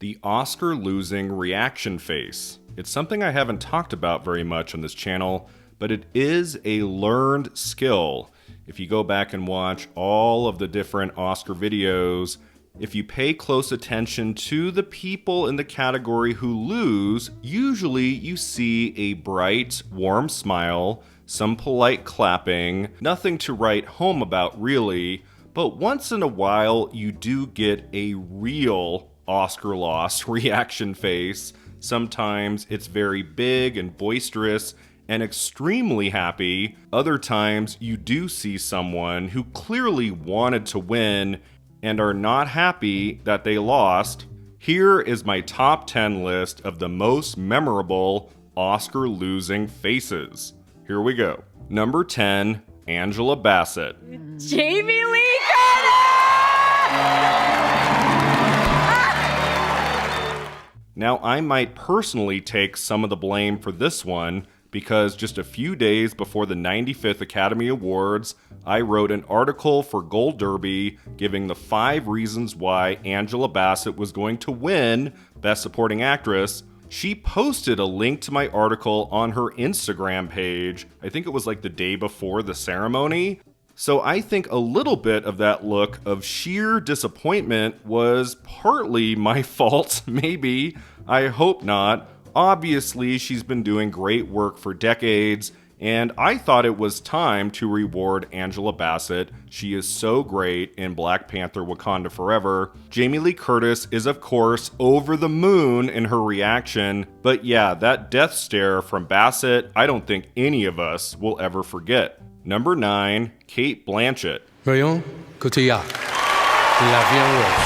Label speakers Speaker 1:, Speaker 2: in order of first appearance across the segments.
Speaker 1: The Oscar-losing reaction face. It's something I haven't talked about very much on this channel, but it is a learned skill. If you go back and watch all of the different Oscar videos, if you pay close attention to the people in the category who lose, usually you see a bright, warm smile, some polite clapping, nothing to write home about really, but once in a while you do get a real Oscar loss reaction face. Sometimes it's very big and boisterous and extremely happy. Other times you do see someone who clearly wanted to win and are not happy that they lost. Here is my top 10 list of the most memorable Oscar losing faces. Here we go. Number 10, Angela Bassett.
Speaker 2: Jamie Lee Curtis!
Speaker 1: Now, I might personally take some of the blame for this one because just a few days before the 95th Academy Awards, I wrote an article for Gold Derby giving the 5 reasons why Angela Bassett was going to win Best Supporting Actress. She posted a link to my article on her Instagram page. I think it was like the day before the ceremony. So I think a little bit of that look of sheer disappointment was partly my fault, maybe. I hope not. Obviously, she's been doing great work for decades, and I thought it was time to reward Angela Bassett. She is so great in Black Panther: Wakanda Forever. Jamie Lee Curtis is, of course, over the moon in her reaction, but yeah, that death stare from Bassett, I don't think any of us will ever forget. Number 9, Cate Blanchett.
Speaker 3: Rayon, Cotillard. La Vie en Rose.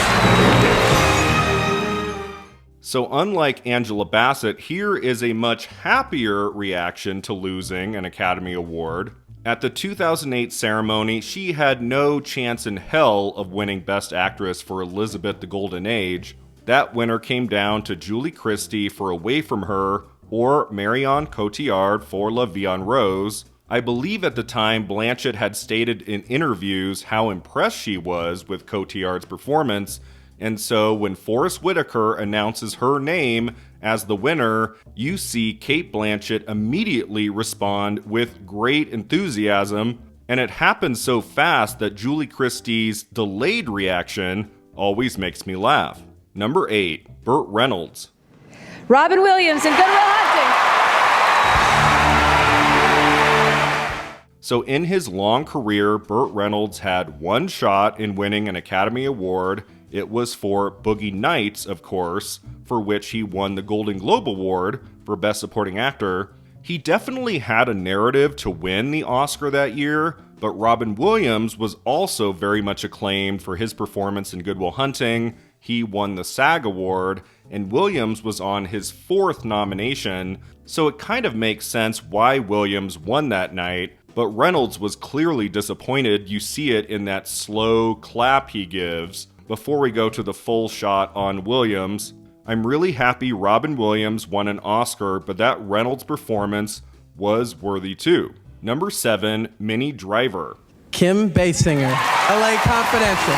Speaker 1: So unlike Angela Bassett, here is a much happier reaction to losing an Academy Award. At the 2008 ceremony, she had no chance in hell of winning Best Actress for Elizabeth the Golden Age. That winner came down to Julie Christie for Away From Her or Marion Cotillard for La Vie en Rose. I believe at the time Blanchett had stated in interviews how impressed she was with Cotillard's performance, and so when Forest Whitaker announces her name as the winner, you see Cate Blanchett immediately respond with great enthusiasm, and it happens so fast that Julie Christie's delayed reaction always makes me laugh. Number 8, Burt Reynolds.
Speaker 2: Robin Williams in Good Will Hunting.
Speaker 1: So in his long career, Burt Reynolds had one shot in winning an Academy Award. It was for Boogie Nights, of course, for which he won the Golden Globe Award for Best Supporting Actor. He definitely had a narrative to win the Oscar that year, but Robin Williams was also very much acclaimed for his performance in Good Will Hunting. He won the SAG Award, and Williams was on his 4th nomination, so it kind of makes sense why Williams won that night. But Reynolds was clearly disappointed. You see it in that slow clap he gives. Before we go to the full shot on Williams, I'm really happy Robin Williams won an Oscar, but that Reynolds performance was worthy too. Number 7, Minnie Driver.
Speaker 3: Kim Basinger, LA Confidential.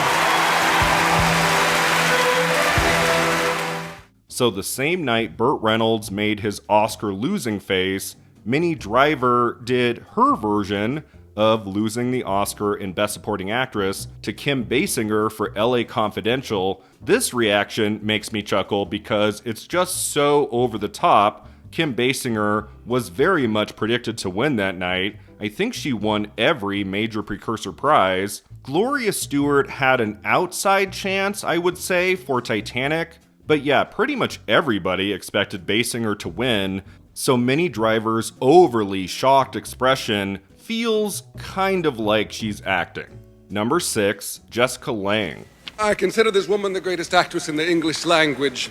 Speaker 1: So the same night Burt Reynolds made his Oscar losing face, Minnie Driver did her version of losing the Oscar in Best Supporting Actress to Kim Basinger for LA Confidential. This reaction makes me chuckle because it's just so over the top. Kim Basinger was very much predicted to win that night. I think she won every major precursor prize. Gloria Stewart had an outside chance, I would say, for Titanic. But yeah, pretty much everybody expected Basinger to win. So Minnie Driver's overly shocked expression feels kind of like she's acting. Number 6, Jessica Lange.
Speaker 4: I consider this woman the greatest actress in the English language.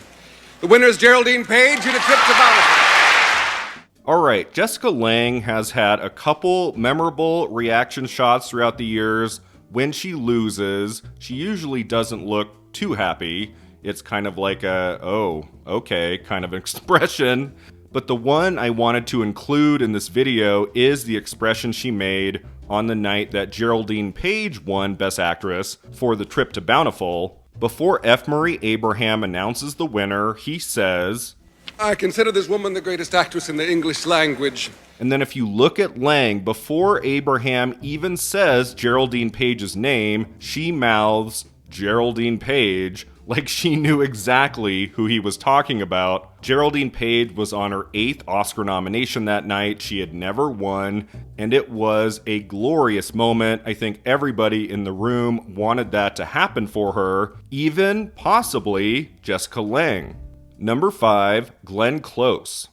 Speaker 4: The winner is Geraldine Page in A Trip to Bossa.
Speaker 1: Alright, Jessica Lange has had a couple memorable reaction shots throughout the years. When she loses, she usually doesn't look too happy. It's kind of like a, oh, okay, kind of expression. But the one I wanted to include in this video is the expression she made on the night that Geraldine Page won Best Actress for The Trip to Bountiful. Before F. Murray Abraham announces the winner, he says,
Speaker 4: I consider this woman the greatest actress in the English language.
Speaker 1: and then if you look at Lange, before Abraham even says Geraldine Page's name, she mouths Geraldine Page, like she knew exactly who he was talking about. Geraldine Page was on her 8th Oscar nomination that night. She had never won, and it was a glorious moment. I think everybody in the room wanted that to happen for her, even possibly Jessica Lange. Number 5, Glenn Close.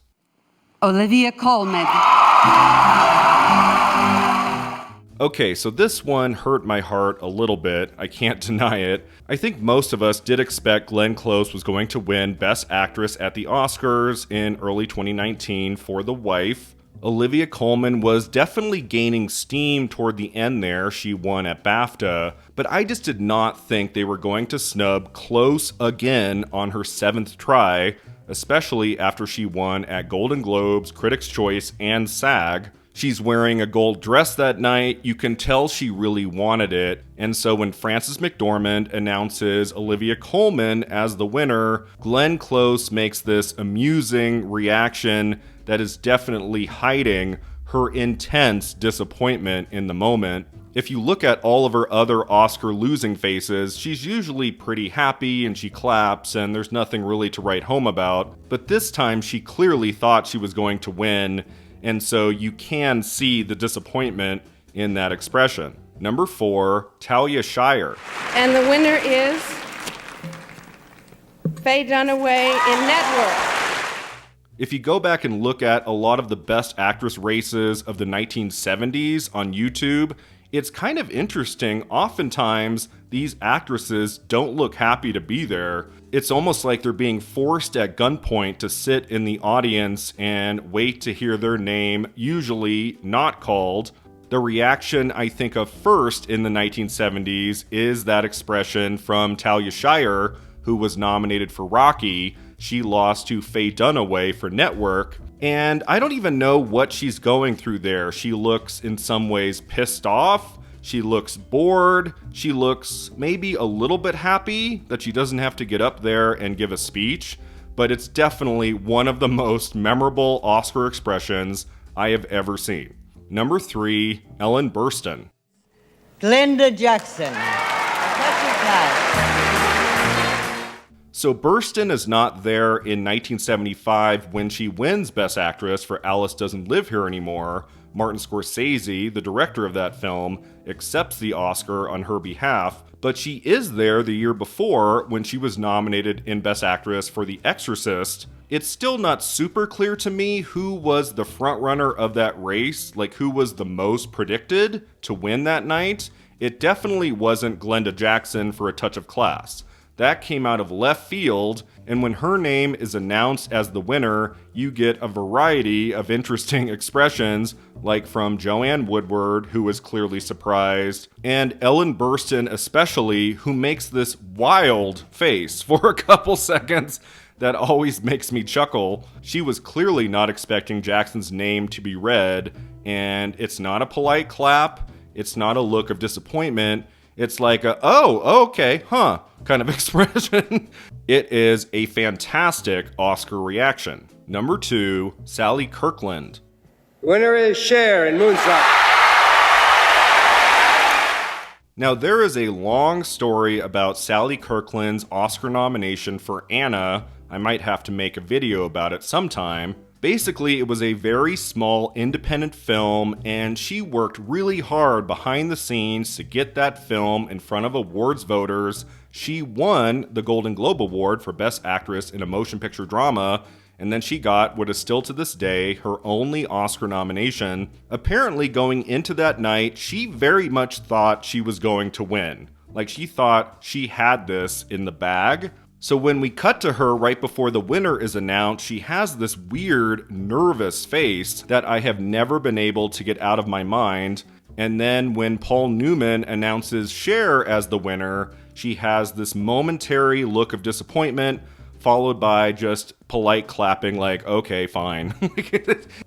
Speaker 5: Olivia Colman.
Speaker 1: Okay, so this one hurt my heart a little bit. I can't deny it. I think most of us did expect Glenn Close was going to win Best Actress at the Oscars in early 2019 for The Wife. Olivia Colman was definitely gaining steam toward the end there. She won at BAFTA, but I just did not think they were going to snub Close again on her 7th try, especially after she won at Golden Globes, Critics' Choice, and SAG. She's wearing a gold dress that night. You can tell she really wanted it. And so when Frances McDormand announces Olivia Colman as the winner, Glenn Close makes this amusing reaction that is definitely hiding her intense disappointment in the moment. If you look at all of her other Oscar losing faces, she's usually pretty happy and she claps and there's nothing really to write home about. But this time she clearly thought she was going to win, and so you can see the disappointment in that expression. Number 4, Talia Shire.
Speaker 6: And the winner is Faye Dunaway in Network.
Speaker 1: If you go back and look at a lot of the Best Actress races of the 1970s on YouTube, it's kind of interesting. Oftentimes, these actresses don't look happy to be there. It's almost like they're being forced at gunpoint to sit in the audience and wait to hear their name, usually not called. The reaction I think of first in the 1970s is that expression from Talia Shire, who was nominated for Rocky. She lost to Faye Dunaway for Network, and I don't even know what she's going through there. She looks in some ways pissed off. She looks bored. She looks maybe a little bit happy that she doesn't have to get up there and give a speech, but it's definitely one of the most memorable Oscar expressions I have ever seen. Number 3, Ellen Burstyn.
Speaker 7: Glenda Jackson. Touch of class.
Speaker 1: So Burston is not there in 1975 when she wins Best Actress for Alice Doesn't Live Here Anymore. Martin Scorsese, the director of that film, accepts the Oscar on her behalf, but she is there the year before when she was nominated in Best Actress for The Exorcist. It's still not super clear to me who was the frontrunner of that race, like who was the most predicted to win that night. It definitely wasn't Glenda Jackson for A Touch of Class. That came out of left field, and when her name is announced as the winner, you get a variety of interesting expressions, like from Joanne Woodward, who was clearly surprised, and Ellen Burstyn especially, who makes this wild face for a couple seconds that always makes me chuckle. She was clearly not expecting Jackson's name to be read, and it's not a polite clap, it's not a look of disappointment, it's like a, oh, okay, huh, kind of expression. It is a fantastic Oscar reaction. Number 2, Sally Kirkland.
Speaker 8: The winner is Shire in Moonstruck.
Speaker 1: Now, there is a long story about Sally Kirkland's Oscar nomination for Anna. I might have to make a video about it sometime. Basically, it was a very small independent film, and she worked really hard behind the scenes to get that film in front of awards voters. She won the Golden Globe Award for Best Actress in a Motion Picture Drama, and then she got what is still to this day her only Oscar nomination. Apparently, going into that night, she very much thought she was going to win. Like, she thought she had this in the bag. So when we cut to her right before the winner is announced, she has this weird, nervous face that I have never been able to get out of my mind. And then when Paul Newman announces Cher as the winner, she has this momentary look of disappointment, followed by just polite clapping like, okay, fine.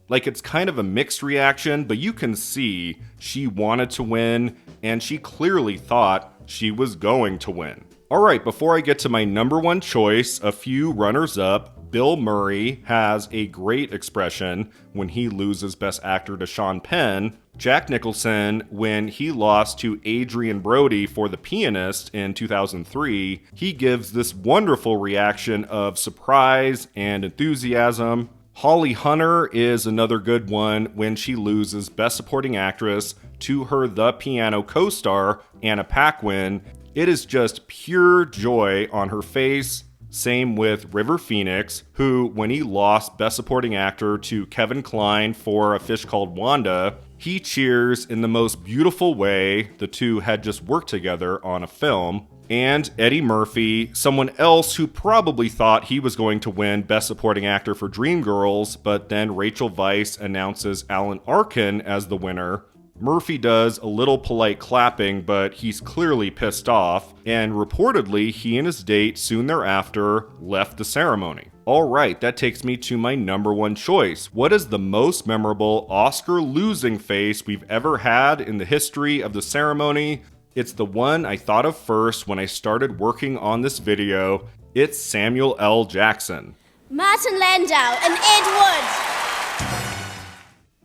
Speaker 1: Like, it's kind of a mixed reaction, but you can see she wanted to win, and she clearly thought she was going to win. Alright, before I get to my number one choice, a few runners up. Bill Murray has a great expression when he loses Best Actor to Sean Penn. Jack Nicholson, when he lost to Adrian Brody for The Pianist in 2003, he gives this wonderful reaction of surprise and enthusiasm. Holly Hunter is another good one when she loses Best Supporting Actress to her The Piano co-star, Anna Paquin. It is just pure joy on her face. Same with River Phoenix, who, when he lost Best Supporting Actor to Kevin Kline for A Fish Called Wanda, he cheers in the most beautiful way. The two had just worked together on a film. And Eddie Murphy, someone else who probably thought he was going to win Best Supporting Actor for Dreamgirls, but then Rachel Weisz announces Alan Arkin as the winner. Murphy does a little polite clapping, but he's clearly pissed off, and reportedly he and his date soon thereafter left the ceremony. Alright, that takes me to my number one choice. What is the most memorable Oscar losing face we've ever had in the history of the ceremony? It's the one I thought of first when I started working on this video. It's Samuel L. Jackson.
Speaker 9: Martin Landau and Ed Wood.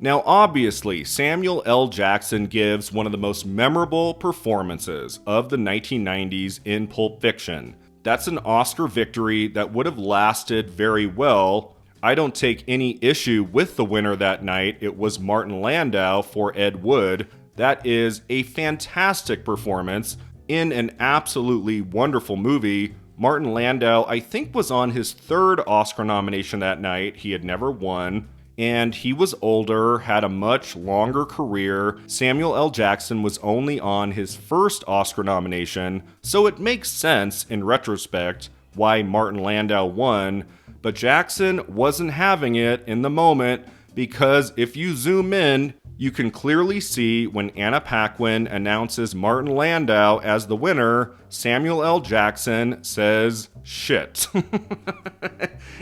Speaker 1: Now, obviously, Samuel L. Jackson gives one of the most memorable performances of the 1990s in Pulp Fiction. That's an Oscar victory that would have lasted very well. I don't take any issue with the winner that night. It was Martin Landau for Ed Wood. That is a fantastic performance in an absolutely wonderful movie. Martin Landau, I think, was on his third Oscar nomination that night. He had never won. And he was older, had a much longer career. Samuel L. Jackson was only on his first Oscar nomination, so it makes sense in retrospect why Martin Landau won. But Jackson wasn't having it in the moment, because if you zoom in, you can clearly see when Anna Paquin announces Martin Landau as the winner, Samuel L. Jackson says, "Shit."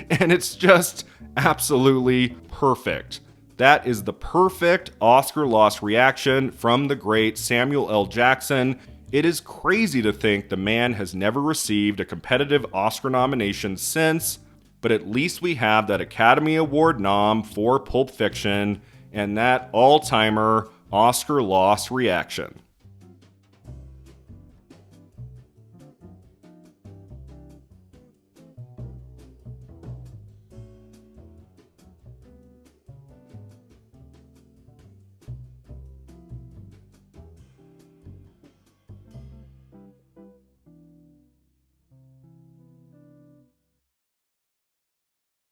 Speaker 1: And it's just absolutely perfect. That is the perfect Oscar loss reaction from the great Samuel L. Jackson. It is crazy to think the man has never received a competitive Oscar nomination since, but at least we have that Academy Award nom for Pulp Fiction and that all-timer Oscar loss reaction.